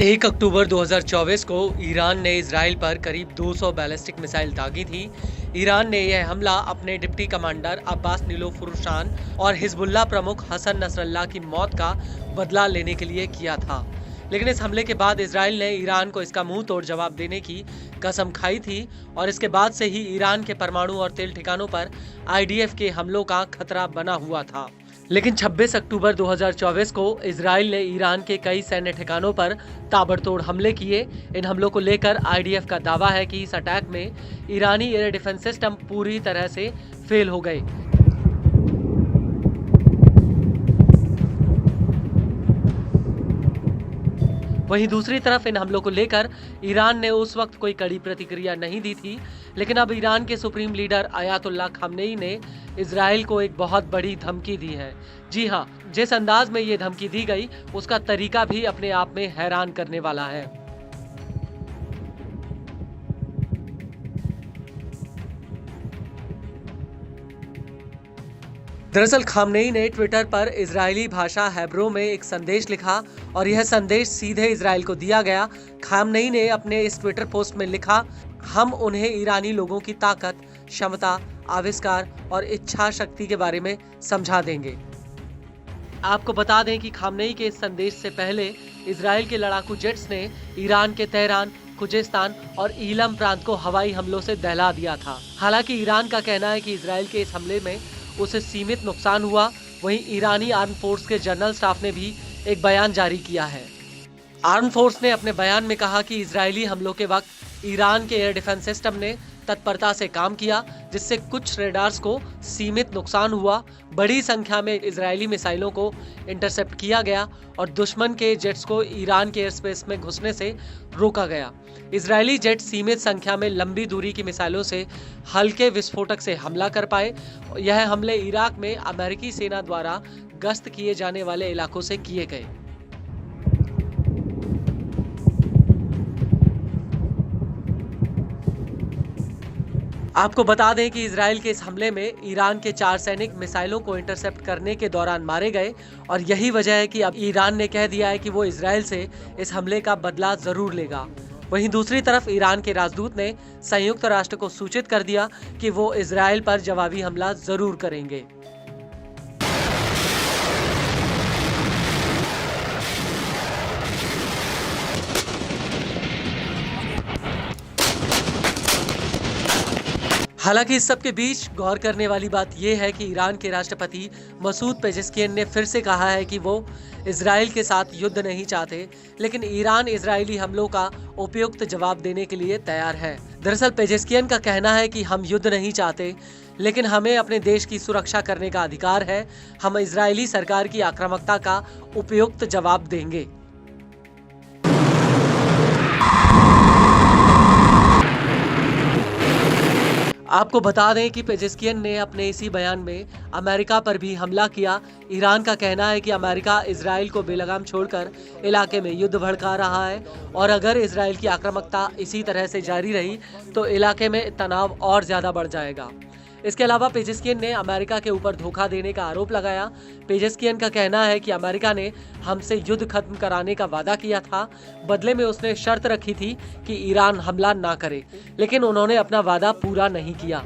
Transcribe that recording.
1 अक्टूबर 2024 को ईरान ने इजराइल पर करीब 200 बैलिस्टिक मिसाइल दागी थी। ईरान ने यह हमला अपने डिप्टी कमांडर अब्बास नीलोफुरशान और हिजबुल्लाह प्रमुख हसन नसरल्लाह की मौत का बदला लेने के लिए किया था। लेकिन इस हमले के बाद इजराइल ने ईरान को इसका मुंह तोड़ जवाब देने की कसम खाई थी और इसके बाद से ही ईरान के परमाणु और तेल ठिकानों पर आईडीएफ के हमलों का खतरा बना हुआ था। लेकिन 26 अक्टूबर 2024 को इजराइल ने ईरान के कई सैन्य ठिकानों पर ताबड़तोड़ हमले किए। इन हमलों को लेकर आईडीएफ का दावा है कि इस अटैक में ईरानी एयर डिफेंस सिस्टम पूरी तरह से फेल हो गए। वहीं दूसरी तरफ इन हमलों को लेकर ईरान ने उस वक्त कोई कड़ी प्रतिक्रिया नहीं दी थी, लेकिन अब ईरान के सुप्रीम लीडर अयातुल्लाह खामनेई ने इजराइल को एक बहुत बड़ी धमकी दी है। जी हां, जिस अंदाज में ये धमकी दी गई उसका तरीका भी अपने आप में हैरान करने वाला है। दरअसल खामनेई ने ट्विटर पर इजरायली भाषा हेब्रो में एक संदेश लिखा और यह संदेश सीधे इजराइल को दिया गया। खामनेई ने अपने इस ट्विटर पोस्ट में लिखा, हम उन्हें ईरानी लोगों की ताकत, क्षमता, आविष्कार और इच्छा शक्ति के बारे में समझा देंगे। आपको बता दें कि खामनेई के इस संदेश से पहले इजराइल के लड़ाकू जेट्स ने ईरान के तेहरान, खुजेस्तान और ईलम प्रांत को हवाई हमलों से दहला दिया था। हालांकि ईरान का कहना है कि इजराइल के इस हमले में उसे सीमित नुकसान हुआ। वहीं ईरानी आर्म फोर्स के जनरल स्टाफ ने भी एक बयान जारी किया है। आर्म फोर्स ने अपने बयान में कहा कि इजरायली हमलों के वक्त ईरान के एयर डिफेंस सिस्टम ने तत्परता से काम किया, जिससे कुछ रेडार्स को सीमित नुकसान हुआ। बड़ी संख्या में इजरायली मिसाइलों को इंटरसेप्ट किया गया और दुश्मन के जेट्स को ईरान के एयर स्पेस में घुसने से रोका गया। इजरायली जेट सीमित संख्या में लंबी दूरी की मिसाइलों से हल्के विस्फोटक से हमला कर पाए। यह हमले इराक में अमेरिकी सेना द्वारा गश्त किए जाने वाले इलाकों से किए गए। आपको बता दें कि इजराइल के इस हमले में ईरान के 4 सैनिक मिसाइलों को इंटरसेप्ट करने के दौरान मारे गए और यही वजह है कि अब ईरान ने कह दिया है कि वो इजराइल से इस हमले का बदला जरूर लेगा। वहीं दूसरी तरफ ईरान के राजदूत ने संयुक्त राष्ट्र को सूचित कर दिया कि वो इजराइल पर जवाबी हमला जरूर करेंगे। हालांकि इस सब के बीच गौर करने वाली बात यह है कि ईरान के राष्ट्रपति मसूद पेजेस्कियन ने फिर से कहा है कि वो इजराइल के साथ युद्ध नहीं चाहते, लेकिन ईरान इजरायली हमलों का उपयुक्त जवाब देने के लिए तैयार है। दरअसल पेजेस्कियन का कहना है कि हम युद्ध नहीं चाहते, लेकिन हमें अपने देश की सुरक्षा करने का अधिकार है। हम इजरायली सरकार की आक्रामकता का उपयुक्त जवाब देंगे। आपको बता दें कि पेजेस्कियन ने अपने इसी बयान में अमेरिका पर भी हमला किया। ईरान का कहना है कि अमेरिका इजराइल को बेलगाम छोड़कर इलाके में युद्ध भड़का रहा है और अगर इजराइल की आक्रामकता इसी तरह से जारी रही तो इलाके में तनाव और ज्यादा बढ़ जाएगा। इसके अलावा पेजेस्कियन ने अमेरिका के ऊपर धोखा देने का आरोप लगाया। पेजेस्कियन का कहना है कि अमेरिका ने हमसे युद्ध खत्म कराने का वादा किया था। बदले में उसने शर्त रखी थी कि ईरान हमला ना करे, लेकिन उन्होंने अपना वादा पूरा नहीं किया।